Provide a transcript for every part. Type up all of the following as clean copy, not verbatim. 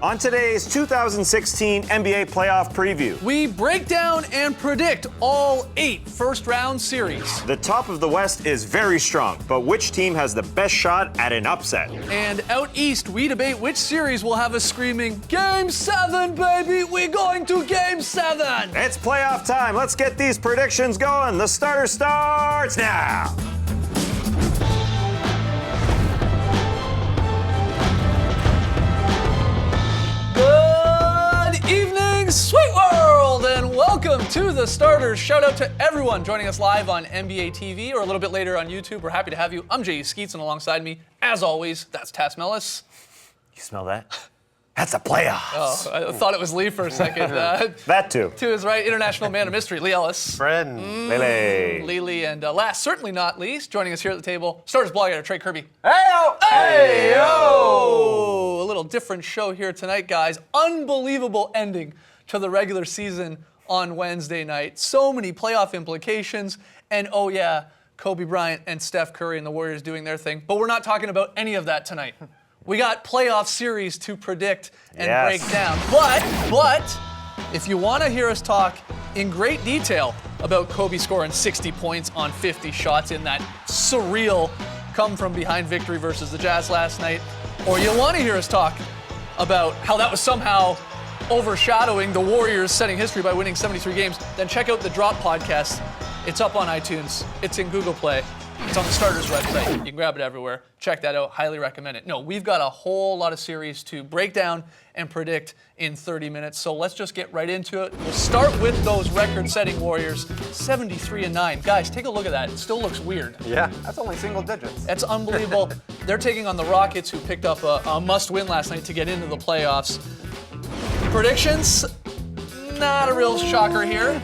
On today's 2016 NBA playoff preview, we break down and predict all 8 first-round series. the top of the West is very strong, but which team has the best shot at an upset? And out east, we debate which series will have us screaming, Game 7, baby! We're going to Game 7! It's playoff time. Let's get these predictions going. The starter starts now. Good evening, sweet world, and welcome to the starters. Shout out to everyone joining us live on NBA TV or a little bit later on YouTube. We're happy to have you. I'm Jay Skeets, and alongside me, as always, that's Tass Mellis. You smell that? That's a playoff. Oh, I thought it was Lee for a second. That too. To his right, international man of mystery, Lee Ellis. Friend. Lele. Lee, and last, certainly not least, joining us here at the table, starters blogger Trey Kirby. Hey-o! A little different show here tonight, guys. Unbelievable ending to the regular season on Wednesday night. So many playoff implications, and oh yeah, Kobe Bryant and Steph Curry and the Warriors doing their thing. But we're not talking about any of that tonight. We got playoff series to predict and break down. But if you want to hear us talk in great detail about Kobe scoring 60 points on 50 shots in that surreal come-from-behind victory versus the Jazz last night, or you want to hear us talk about how that was somehow overshadowing the Warriors setting history by winning 73 games, then check out the Drop Podcast. It's up on iTunes. It's in Google Play. It's on the Starters website. You can grab it everywhere. Check that out. Highly recommend it. No, we've got a whole lot of series to break down and predict in 30 minutes. So let's just get right into it. We'll start with those record-setting Warriors, 73-9. Guys, take a look at that. It still looks weird. Yeah, that's only single digits. That's unbelievable. They're taking on the Rockets, who picked up a must-win last night to get into the playoffs. Predictions? Not a real shocker here.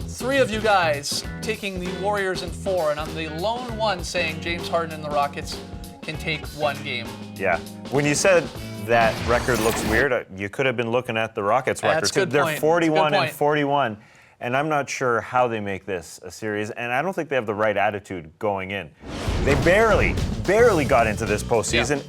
3 of you guys taking the Warriors in 4, and I'm the lone one saying James Harden and the Rockets can take 1 game. Yeah. When you said that record looks weird, you could have been looking at the Rockets record. That's a good They're point. 41 Good and point. 41, and I'm not sure how they make this a series, and I don't think they have the right attitude going in. They barely got into this postseason,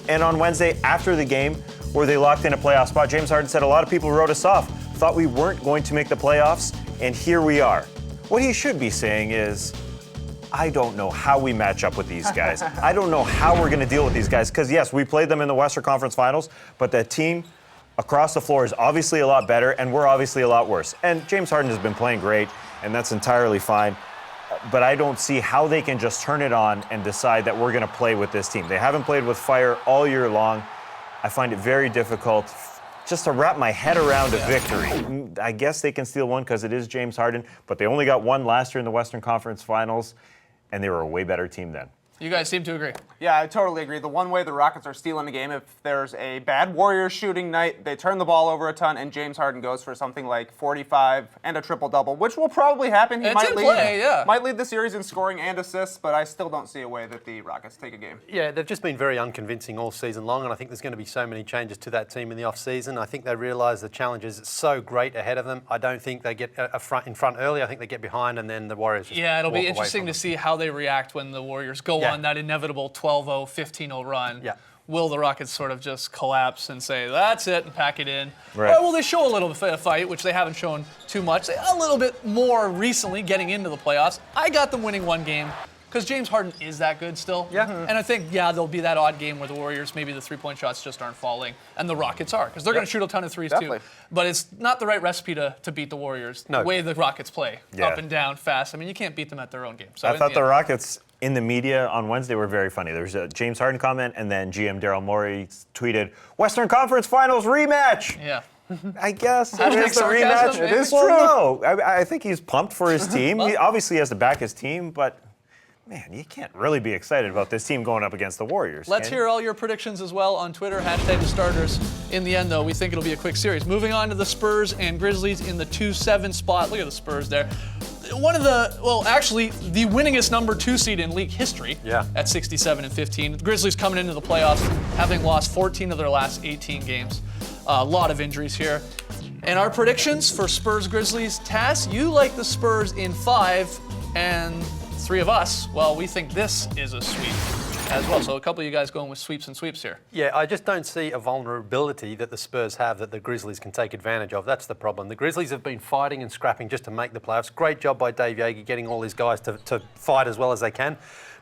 and on Wednesday after the game where they locked in a playoff spot, James Harden said a lot of people wrote us off, thought we weren't going to make the playoffs, and here we are. What he should be saying is, I don't know how we match up with these guys. I don't know how we're going to deal with these guys. Because, yes, we played them in the Western Conference Finals, but that team across the floor is obviously a lot better, and we're obviously a lot worse. And James Harden has been playing great, and that's entirely fine. But I don't see how they can just turn it on and decide that we're going to play with this team. They haven't played with fire all year long. I find it very difficult just to wrap my head around a victory. I guess they can steal one because it is James Harden, but they only got one last year in the Western Conference Finals, and they were a way better team then. You guys seem to agree. Yeah, I totally agree. The one way the Rockets are stealing the game, if there's a bad Warriors shooting night, they turn the ball over a ton, and James Harden goes for something like 45 and a triple-double, which will probably happen. He It's might in lead, play, yeah. might lead the series in scoring and assists, but I still don't see a way that the Rockets take a game. Yeah, they've just been very unconvincing all season long, and I think there's going to be so many changes to that team in the off-season. I think they realise the challenge is so great ahead of them. I don't think they get in front early. I think they get behind, and then the Warriors just Yeah, it'll walk be away interesting from to them. see how they react when the Warriors go Yeah. on that inevitable 12-0, 15-0 run. Yeah. Will the Rockets sort of just collapse and say, that's it, and pack it in? Right. Or will they show a little bit of fight, which they haven't shown too much, a little bit more recently getting into the playoffs? I got them winning 1 game because James Harden is that good still. Yeah. And I think, there'll be that odd game where the Warriors, maybe the 3-point shots just aren't falling, and the Rockets are, because they're going to shoot a ton of threes Definitely. too. But it's not the right recipe to beat the Warriors, No. the way the Rockets play, Yeah. up and down, fast. I mean, you can't beat them at their own game. So I in thought the end- Rockets in the media on Wednesday were very funny. There was a James Harden comment, and then GM Daryl Morey tweeted, Western Conference Finals rematch. Yeah. I guess it Hashtag is the sarcasm, rematch. it is well, true. No, I think he's pumped for his team. He obviously has to back his team, but man, you can't really be excited about this team going up against the Warriors. Let's can you? hear all your predictions as well on Twitter, hashtag the starters. In the end, though, we think it'll be a quick series. Moving on to the Spurs and Grizzlies in the 2-7 spot. Look at the Spurs there. One of the, actually, the winningest number 2 seed in league history at 67-15. The Grizzlies coming into the playoffs, having lost 14 of their last 18 games. A lot of injuries here. And our predictions for Spurs Grizzlies, Tass, you like the Spurs in 5, and 3 of us, well, we think this is a sweep. as well. So a couple of you guys going with sweeps and sweeps here. Yeah, I just don't see a vulnerability that the Spurs have that the Grizzlies can take advantage of. That's the problem. The Grizzlies have been fighting and scrapping just to make the playoffs. Great job by Dave Yeager getting all his guys to fight as well as they can.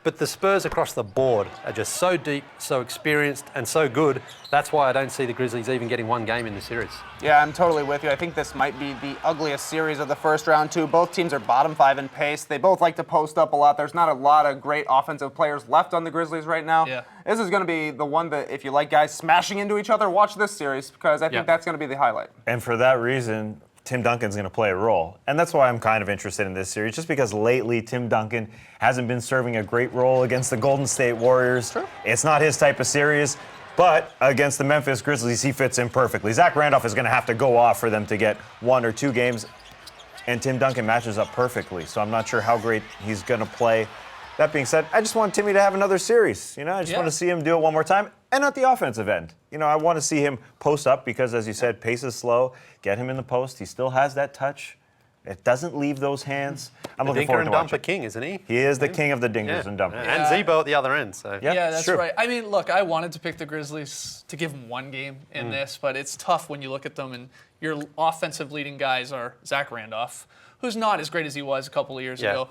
But the Spurs across the board are just so deep, so experienced, and so good. That's why I don't see the Grizzlies even getting one game in the series. Yeah, I'm totally with you. I think this might be the ugliest series of the first round, too. Both teams are bottom 5 in pace. They both like to post up a lot. There's not a lot of great offensive players left on the Grizzlies right now. Yeah. This is going to be the one that, if you like guys smashing into each other, watch this series, because I think that's going to be the highlight. And for that reason, Tim Duncan's going to play a role. And that's why I'm kind of interested in this series, just because lately Tim Duncan hasn't been serving a great role against the Golden State Warriors. Sure. It's not his type of series, but against the Memphis Grizzlies, he fits in perfectly. Zach Randolph is going to have to go off for them to get 1 or 2 games, and Tim Duncan matches up perfectly. So I'm not sure how great he's going to play. That being said, I just want Timmy to have another series. I just want to see him do it one more time. And at the offensive end, I want to see him post up because, as you said, pace is slow. Get him in the post. He still has that touch. It doesn't leave those hands. I'm looking forward to watching. Dinker and Dumper king, isn't he? He is the king of the dingers and dumpers. And Zebo at the other end. So Yeah, that's true. right. I mean, look, I wanted to pick the Grizzlies to give them one game in this, but it's tough when you look at them and your offensive leading guys are Zach Randolph, who's not as great as he was a couple of years ago,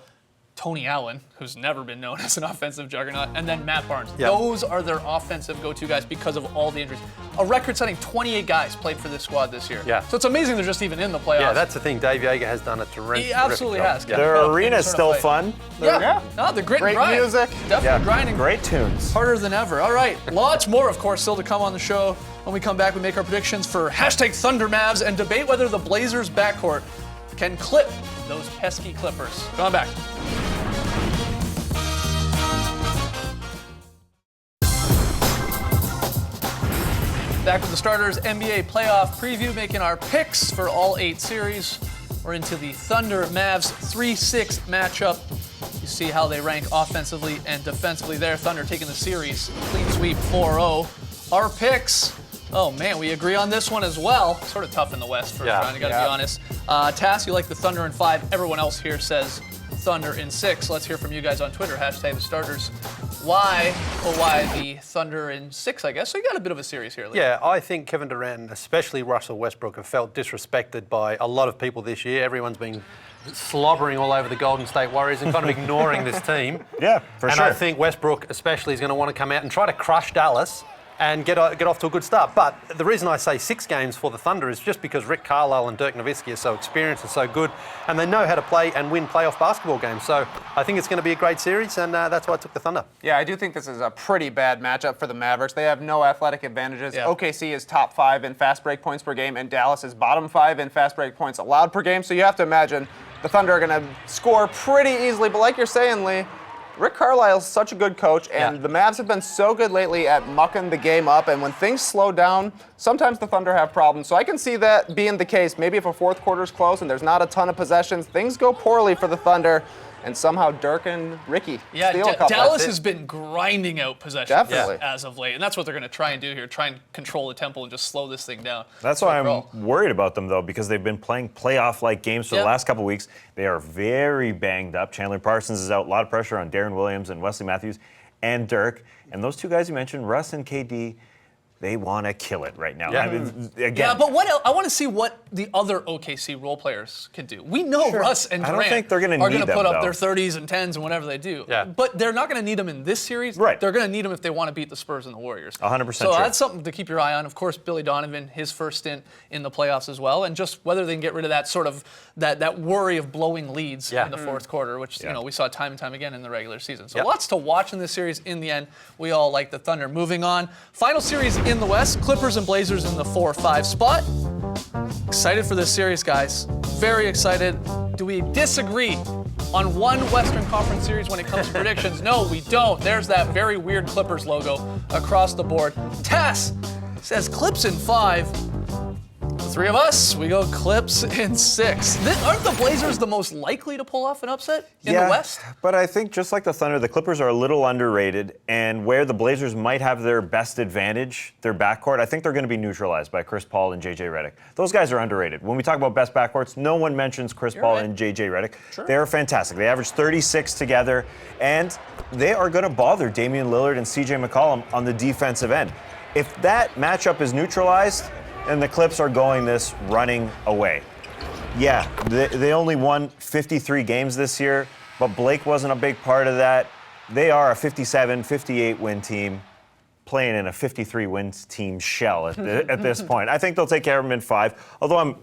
Tony Allen, who's never been known as an offensive juggernaut, and then Matt Barnes. Yeah. Those are their offensive go-to guys because of all the injuries. A record-setting 28 guys played for this squad this year. Yeah. So it's amazing they're just even in the playoffs. Yeah, that's the thing. Dave Yeager has done a terrific He absolutely job. has. Yeah. Their Yeah. arena is Sort of still fight. fun. Yeah. No, the grit Great and grind. music. Definitely grinding. Great tunes. Harder than ever. All right, lots more, of course, still to come on the show. When we come back, we make our predictions for #Thunder Mavs and debate whether the Blazers backcourt can clip those pesky Clippers. Come on back. Back with the starters NBA playoff preview, making our picks for all 8 series. We're into the Thunder Mavs 3-6 matchup. You see how they rank offensively and defensively there. Thunder taking the series, clean sweep 4-0. Our picks, oh man, we agree on this one as well. Sort of tough in the West first round, I gotta be honest. Tass, you like the Thunder in 5. Everyone else here says Thunder in 6. Let's hear from you guys on Twitter, #the starters. Why the Thunder in 6, I guess? So you got a bit of a series here, Lee. Yeah, I think Kevin Durant and especially Russell Westbrook have felt disrespected by a lot of people this year. Everyone's been slobbering all over the Golden State Warriors and kind of ignoring this team. Yeah, for and sure. I think Westbrook especially is going to want to come out and try to crush Dallas and get off to a good start. But the reason I say 6 games for the Thunder is just because Rick Carlisle and Dirk Nowitzki are so experienced and so good, and they know how to play and win playoff basketball games. So I think it's going to be a great series, and that's why I took the Thunder. Yeah, I do think this is a pretty bad matchup for the Mavericks. They have no athletic advantages. Yeah. OKC is top 5 in fast break points per game, and Dallas is bottom 5 in fast break points allowed per game. So you have to imagine the Thunder are going to score pretty easily. But like you're saying, Lee, Rick Carlisle's such a good coach, and the Mavs have been so good lately at mucking the game up. And when things slow down, sometimes the Thunder have problems. So I can see that being the case. Maybe if a fourth quarter's close and there's not a ton of possessions, things go poorly for the Thunder. And somehow Dirk and Ricky Yeah, steal a couple. Dallas That's it. has been grinding out possessions Definitely. as of late, and that's what they're going to try and do here, try and control the tempo and just slow this thing down. That's why I'm Overall. worried about them, though, because they've been playing playoff-like games for the last couple weeks. They are very banged up. Chandler Parsons is out. A lot of pressure on Darren Williams and Wesley Matthews and Dirk. And those 2 guys you mentioned, Russ and KD, they want to kill it right now. Yeah. I mean, again, Yeah, but what else? I want to see what the other OKC role players can do. We know Russ and I don't Durant think they're gonna are need going to them, put up though. their 30s and 10s and whatever they do. Yeah. But they're not going to need them in this series. Right. They're going to need them if they want to beat the Spurs and the Warriors. 100% So true. that's something to keep your eye on. Of course, Billy Donovan, his first stint in the playoffs as well, and just whether they can get rid of that sort of that worry of blowing leads in the fourth quarter, which you know we saw time and time again in the regular season. So lots to watch in this series. In the end, we all like the Thunder. Moving on, final series in the West: Clippers and Blazers in the 4-5 spot. Excited for this series, guys. Very excited. Do we disagree on one Western Conference series when it comes to predictions? No, we don't. There's that very weird Clippers logo across the board. Tass says Clips in 5. Let's Three of us, we go Clips in 6. Aren't the Blazers the most likely to pull off an upset in the West? But I think just like the Thunder, the Clippers are a little underrated, and where the Blazers might have their best advantage, their backcourt, I think they're going to be neutralized by Chris Paul and JJ Redick. Those guys are underrated. When we talk about best backcourts, no one mentions Chris Paul and JJ Redick. Sure. They are fantastic. They average 36 together, and they are going to bother Damian Lillard and CJ McCollum on the defensive end. If that matchup is neutralized, and the Clips are going this running away. Yeah, they only won 53 games this year, but Blake wasn't a big part of that. They are a 57, 58 win team playing in a 53 win team shell at this point. I think they'll take care of them in 5, although I'm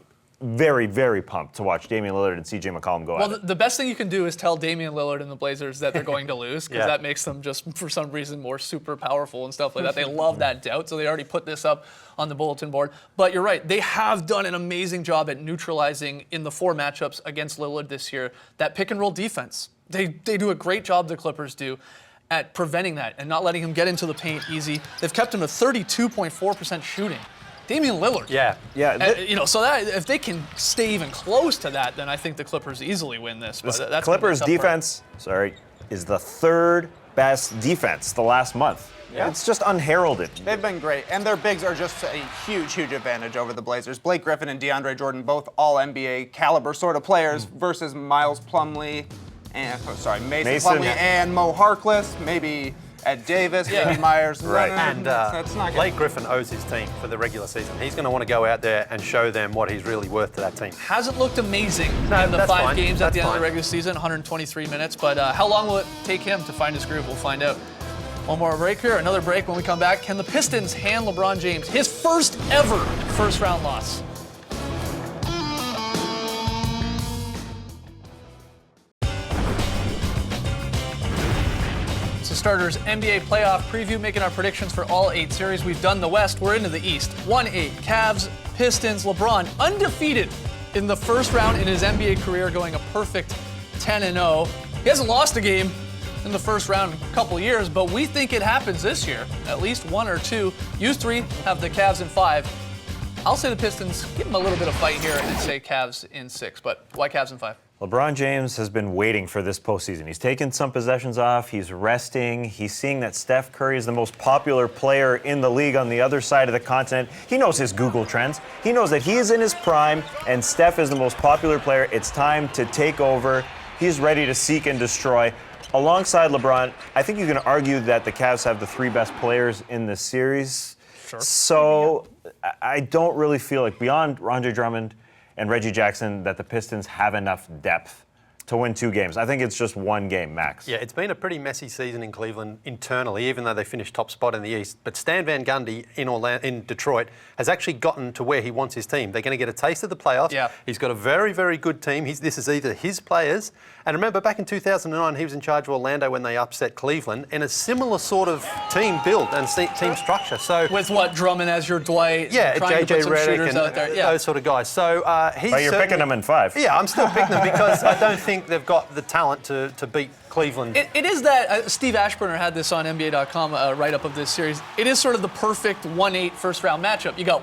very, very pumped to watch Damian Lillard and CJ McCollum go at it. Well, the best thing you can do is tell Damian Lillard and the Blazers that they're going to lose, because that makes them just, for some reason, more super powerful and stuff like that. They love that doubt, so they already put this up on the bulletin board. But you're right, they have done an amazing job at neutralizing in the 4 matchups against Lillard this year that pick and roll defense. They do a great job, the Clippers do, at preventing that and not letting him get into the paint easy. They've kept him to 32.4% shooting. Damian Lillard. Yeah. So that if they can stay even close to that, then I think the Clippers easily win this. But that's Clippers defense, is the 3rd best defense the last month. Yeah. It's just unheralded. They've been great, and their bigs are just a huge, huge advantage over the Blazers. Blake Griffin and DeAndre Jordan, both all-NBA caliber sort of players, versus Miles Plumlee and Mason Plumlee and Mo Harkless, maybe Ed Davis, maybe Myers. Right. And that's not good. Blake Griffin owes his team for the regular season. He's going to want to go out there and show them what he's really worth to that team. Hasn't looked amazing in the that's 5 fine. games at the end of That's the regular season, 123 minutes. But how long will it take him to find his groove? We'll find out. One more break here, another break. When we come back, can the Pistons hand LeBron James his first ever first-round loss? So starters, NBA playoff preview, making our predictions for all 8 series. We've done the West, we're into the East. 1-8, Cavs, Pistons, LeBron, undefeated in the first round in his NBA career, going a perfect 10-0. He hasn't lost a game in the first round in a couple years, but we think it happens this year. At least 1 or 2. You 3 have the Cavs in 5. I'll say the Pistons give them a little bit of fight here and say Cavs in 6, but why Cavs in 5? LeBron James has been waiting for this postseason. He's taken some possessions off. He's resting. He's seeing that Steph Curry is the most popular player in the league on the other side of the continent. He knows his Google Trends. He knows that he is in his prime, and Steph is the most popular player. It's time to take over. He's ready to seek and destroy. Alongside LeBron, I think you can argue that the Cavs have the 3 best players in this series. Sure. So I don't really feel like, beyond Andre Drummond and Reggie Jackson, that the Pistons have enough depth to win 2 games. I think it's just 1 game max. Yeah, it's been a pretty messy season in Cleveland internally, even though they finished top spot in the East. But Stan Van Gundy in Detroit has actually gotten to where he wants his team. They're going to get a taste of the playoffs. Yeah. He's got a very, very good team. This is either his players. And remember, back in 2009, he was in charge of Orlando when they upset Cleveland, in a similar sort of team build and team structure. So With what, Drummond as your Dwight? yeah, trying to put JJ some Redick shooters and out there. Yeah. those sort of guys. So he's But you're picking certainly- them in 5. Yeah, I'm still picking them because I don't think they've got the talent to beat Cleveland. It is that, Steve Ashburner had this on NBA.com write-up of this series. It is sort of the perfect 1-8 first-round matchup. You got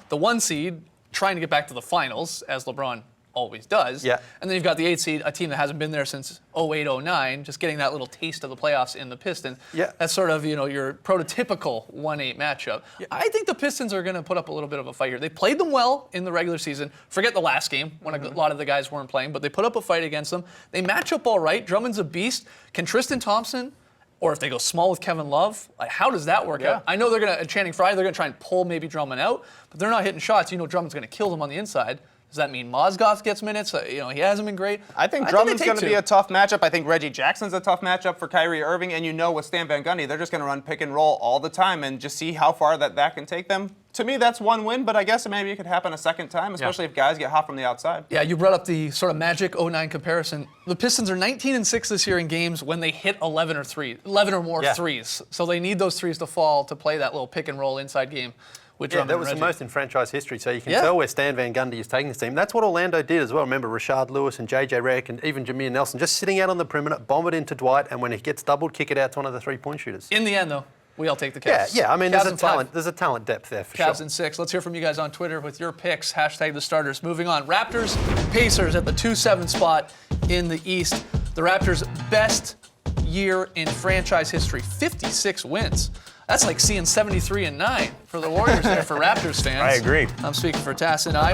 the 1 seed, trying to get back to the finals, as LeBron always does. Yeah. And then you've got the 8 seed, a team that hasn't been there since 08-09, just getting that little taste of the playoffs in the Pistons. Yeah. That's sort of, your prototypical 1-8 matchup. Yeah. I think the Pistons are going to put up a little bit of a fight here. They played them well in the regular season. Forget the last game when a lot of the guys weren't playing, but they put up a fight against them. They match up all right. Drummond's a beast. Can Tristan Thompson, or if they go small with Kevin Love, how does that work out? I know they're going to, Channing Frye, they're going to try and pull maybe Drummond out, but they're not hitting shots. Drummond's going to kill them on the inside. Does that mean Mozgov gets minutes? He hasn't been great. I think Drummond's going to be a tough matchup. I think Reggie Jackson's a tough matchup for Kyrie Irving. And with Stan Van Gundy, they're just going to run pick and roll all the time and just see how far that can take them. To me, that's 1 win, but I guess maybe it could happen a second time, especially if guys get hot from the outside. Yeah, you brought up the sort of Magic 09 comparison. The Pistons are 19-6 this year in games when they hit 11 or more threes. So they need those threes to fall to play that little pick and roll inside game. Yeah, that was the most in franchise history, so you can tell where Stan Van Gundy is taking this team. That's what Orlando did as well. Remember, Rashard Lewis and JJ Redick and even Jameer Nelson just sitting out on the perimeter, bomb it into Dwight, and when he gets doubled, kick it out to one of the 3-point shooters. In the end, though, We all take the Yeah, Cavs. yeah. I mean, Cavs there's in 5. a talent depth there for Cavs sure. in 6. Let's hear from you guys on Twitter with your picks. Hashtag the starters. Moving on. Raptors, Pacers at the 2-7 spot in the East. The Raptors' best year in franchise history, 56 wins. That's like seeing 73-9 for the Warriors there for Raptors fans. I agree. I'm speaking for Tass and I.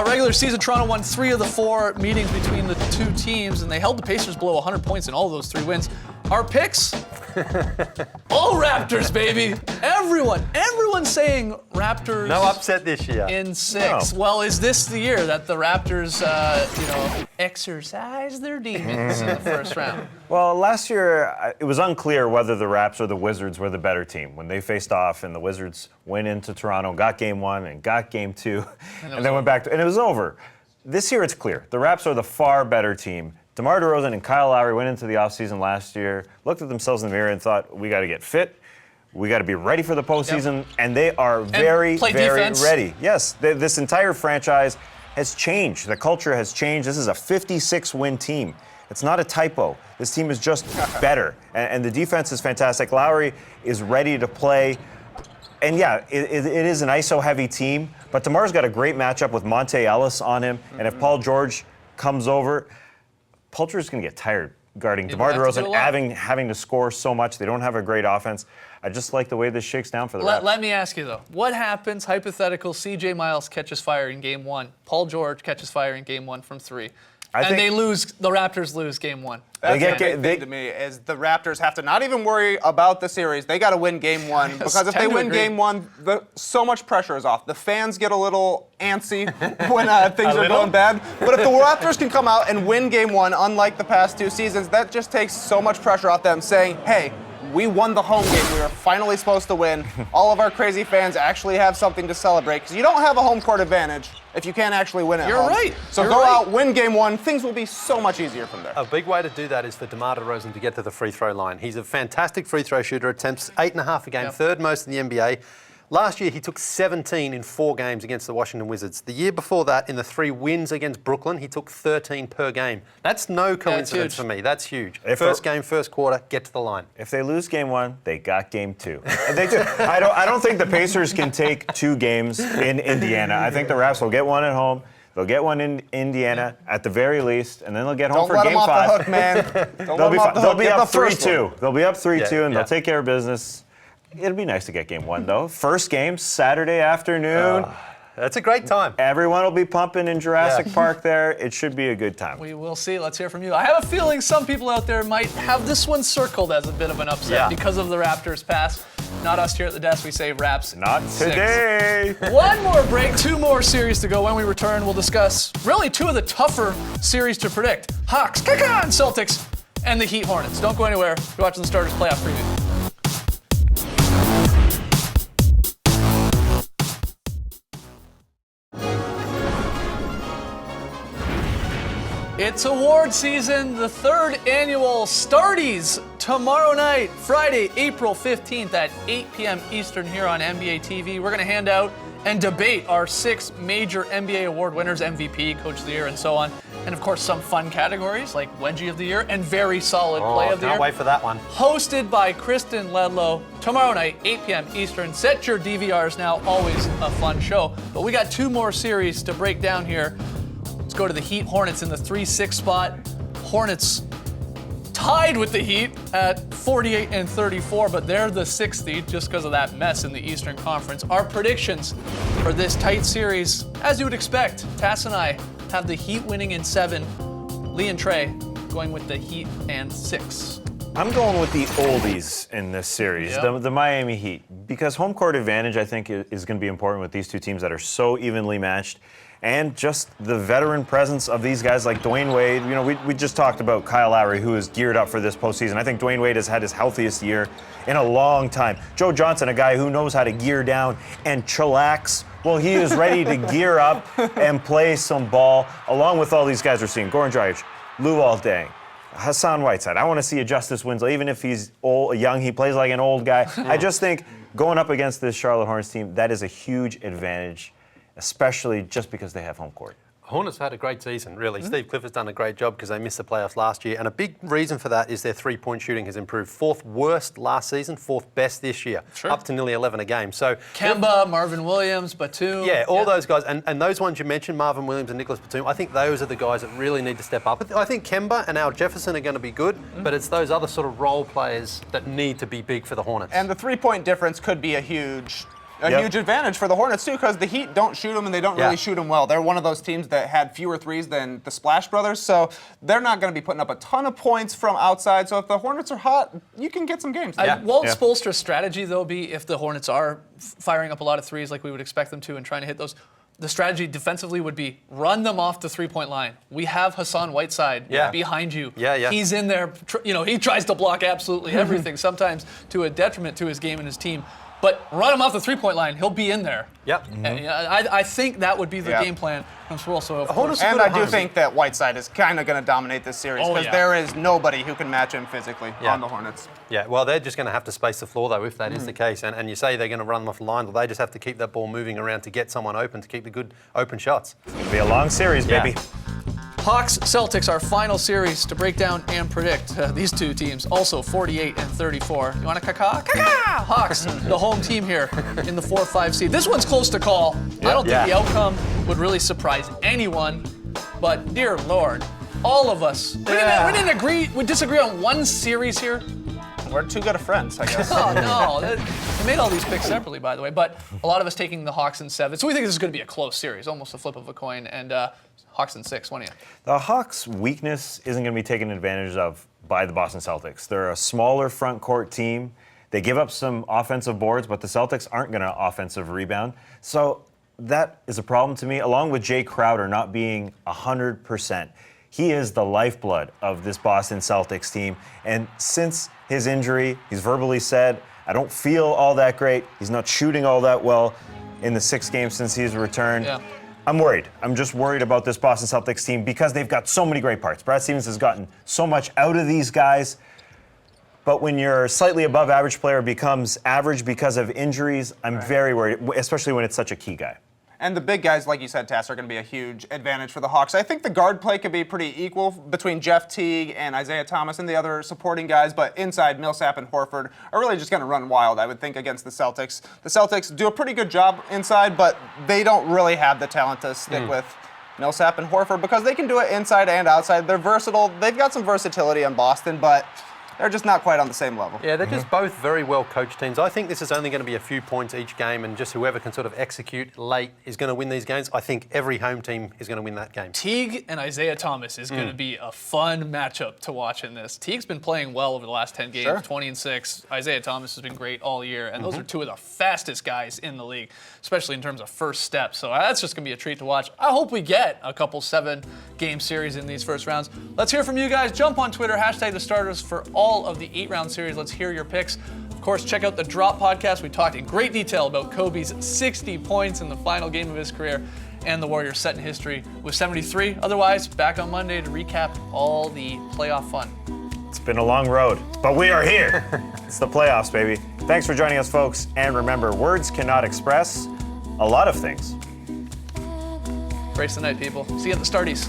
Regular season, Toronto won 3 of the 4 meetings between the two teams, and they held the Pacers below 100 points in all of those 3 wins. Our picks? All Raptors, baby. Everyone's saying Raptors. No upset this year. In 6. No. Well, is this the year that the Raptors, exercise their demons in the first round? Well, last year, it was unclear whether the Raps or the Wizards were the better team. When they faced off and the Wizards went into Toronto, got game 1 and got game 2, and then went back and it was over. This year, it's clear. The Raps are the far better team. DeMar DeRozan and Kyle Lowry went into the offseason last year, looked at themselves in the mirror and thought, we got to get fit. We got to be ready for the postseason. And they are very, play very defense. ready. Yes, this entire franchise has changed. The culture has changed. This is a 56-win team. It's not a typo. This team is just better. And the defense is fantastic. Lowry is ready to play. And yeah, it is an ISO-heavy team, but DeMar's got a great matchup with Monte Ellis on him. And if Paul George comes over, Paul George is going to get tired guarding DeMar have to do a DeRozan, lot. having to score so much. They don't have a great offense. I just like the way this shakes down for the Raps. Let me ask you, though. What happens, hypothetical, CJ Miles catches fire in game 1, Paul George catches fire in game 1 from 3, and think- the Raptors lose game 1? That's get- the big thing to me is the Raptors have to not even worry about the series. They got to win game 1 because if they tend to win agree. game 1, so much pressure is off. The fans get a little antsy when things are little? going bad. But if the Raptors can come out and win game 1, unlike the past 2 seasons, that just takes so much pressure off them saying, hey, we won the home game. We were finally supposed to win. All of our crazy fans actually have something to celebrate because you don't have a home court advantage if you can't actually win at You're home. right. So You're go right. out, win game 1. Things will be so much easier from there. A big way to do that is for DeMar DeRozan to get to the free throw line. He's a fantastic free throw shooter, attempts 8.5 a game, Yep. third most in the NBA. Last year, he took 17 in 4 games against the Washington Wizards. The year before that, in the 3 wins against Brooklyn, he took 13 per game. That's no coincidence huge. for me. That's huge. If First a- game, first quarter, get to the line. If they lose game 1, they got game 2. And they do. I don't think the Pacers can take 2 games in Indiana. I think the Raps will get 1 at home. They'll get 1 in Indiana at the very least, and then they'll get home Don't for let game them off 5. the hook, man. Don't They'll let be, them off the they'll hook. be Get up the first one. 3-2. They'll be up 3-2, and Yeah. they'll take care of business. It'll be nice to get game 1, though. First game, Saturday afternoon. That's a great time. Everyone will be pumping in Jurassic Yeah. Park there. It should be a good time. We will see. Let's hear from you. I have a feeling some people out there might have this one circled as a bit of an upset Yeah. because of the Raptors pass. Not us here at the desk. We say Raps. Not 6. today. One more break, 2 more series to go. When we return, we'll discuss really 2 of the tougher series to predict. Hawks, kick on, Celtics, and the Heat Hornets. Don't go anywhere. You're watching the Starters Playoff Preview. It's award season, the 3rd annual Starties tomorrow night, Friday, April 15th at 8 p.m. Eastern here on NBA TV. We're going to hand out and debate our 6 major NBA award winners, MVP, Coach of the Year, and so on. And of course, some fun categories like Wedgie of the Year and Very Solid Play of the Year. Can't wait for that one. Hosted by Kristen Ledlow tomorrow night, 8 p.m. Eastern. Set your DVRs now, always a fun show. But we got 2 more series to break down here. Let's go to the Heat Hornets in the 3-6 spot. Hornets tied with the Heat at 48 and 34, but they're the 6th seed just because of that mess in the Eastern Conference. Our predictions for this tight series, as you would expect, Tass and I have the Heat winning in 7. Lee and Trey going with the Heat and 6. I'm going with the oldies in this series, Yep. the Miami Heat, because home court advantage, I think, is going to be important with these 2 teams that are so evenly matched. And just the veteran presence of these guys like Dwayne Wade. You know, we just talked about Kyle Lowry, who is geared up for this postseason. I think Dwayne Wade has had his healthiest year in a long time. Joe Johnson, a guy who knows how to gear down and chillax. Well, he is ready to gear up and play some ball, along with all these guys we're seeing. Goran Dragic, Luol Deng, Hassan Whiteside. I want to see a Justice Winslow, even if he's old, young, he plays like an old guy. I just think going up against this Charlotte Hornets team, that is a huge advantage, especially just because they have home court. Hornets have had a great season, really. Steve Clifford's done a great job because they missed the playoffs last year. And a big reason for that is their three-point shooting has improved. 4th worst last season, 4th best this year, up to nearly 11 a game. So Kemba, Marvin Williams, Batum. yeah, all those guys. And those ones you mentioned, Marvin Williams and Nicholas Batum, I think those are the guys that really need to step up. I think Kemba and Al Jefferson are going to be good, but it's those other sort of role players that need to be big for the Hornets. And the 3-point difference could be a huge advantage for the Hornets, too, because the Heat don't shoot them and they don't really shoot them well. They're one of those teams that had fewer threes than the Splash Brothers, so they're not going to be putting up a ton of points from outside. So if the Hornets are hot, you can get some games. Won't Spoelstra's strategy, though, be if the Hornets are firing up a lot of threes like we would expect them to and trying to hit those, the strategy defensively would be run them off the three-point line. We have Hassan Whiteside behind you. He's in there. He tries to block absolutely everything, sometimes to a detriment to his game and his team. But run him off the three-point line. He'll be in there. And, I think that would be the game plan from Swirl. So and I do think that Whiteside is kind of going to dominate this series because there is nobody who can match him physically on the Hornets. Yeah, well, they're just going to have to space the floor, though, if that is the case. And you say they're going to run them off the line, well, they just have to keep that ball moving around to get someone open, to keep the good open shots. It's going to be a long series, baby. Hawks Celtics, our final series to break down and predict these two teams. Also 48 and 34. You want a caca? Caca! Hawks, the home team here in the 4-5 seed. This one's close to call. I don't think the outcome would really surprise anyone. But dear Lord, all of us, we didn't agree. We disagree on one series here. We're too good of friends, I guess. Oh, no. We made all these picks separately, by the way. But a lot of us taking the Hawks in 7. So we think this is going to be a close series, almost a flip of a coin. And Hawks in 6, what do you? The Hawks' weakness isn't going to be taken advantage of by the Boston Celtics. They're a smaller front court team. They give up some offensive boards, but the Celtics aren't going to offensive rebound. So that is a problem to me, along with Jay Crowder not being 100%. He is the lifeblood of this Boston Celtics team. And since his injury, he's verbally said, I don't feel all that great. He's not shooting all that well in the 6 games since he's returned. I'm worried. I'm just worried about this Boston Celtics team because they've got so many great parts. Brad Stevens has gotten so much out of these guys. But when your slightly above average player becomes average because of injuries, I'm very worried, especially when it's such a key guy. And the big guys, like you said, Tass, are going to be a huge advantage for the Hawks. I think the guard play could be pretty equal between Jeff Teague and Isaiah Thomas and the other supporting guys, but inside, Millsap and Horford are really just going to run wild, I would think, against the Celtics. The Celtics do a pretty good job inside, but they don't really have the talent to stick with Millsap and Horford because they can do it inside and outside. They're versatile. They've got some versatility on Boston, but they're just not quite on the same level. Yeah, they're just both very well-coached teams. I think this is only going to be a few points each game, and just whoever can sort of execute late is going to win these games. I think every home team is going to win that game. Teague and Isaiah Thomas is going to be a fun matchup to watch in this. Teague's been playing well over the last 10 games, 20 and 6. Isaiah Thomas has been great all year, and those are two of the fastest guys in the league, especially in terms of first steps. So that's just going to be a treat to watch. I hope we get a couple 7-game series in these first rounds. Let's hear from you guys. Jump on Twitter, #TheStarters for all of the 8-round series. Let's hear your picks. Of course, check out the Drop podcast. We talked in great detail about Kobe's 60 points in the final game of his career and the Warriors set in history with 73. Otherwise, back on Monday to recap all the playoff fun. It's been a long road, but we are here. It's the playoffs, baby. Thanks for joining us, folks. And remember, words cannot express a lot of things. Brace the night, people. See you at the Starties.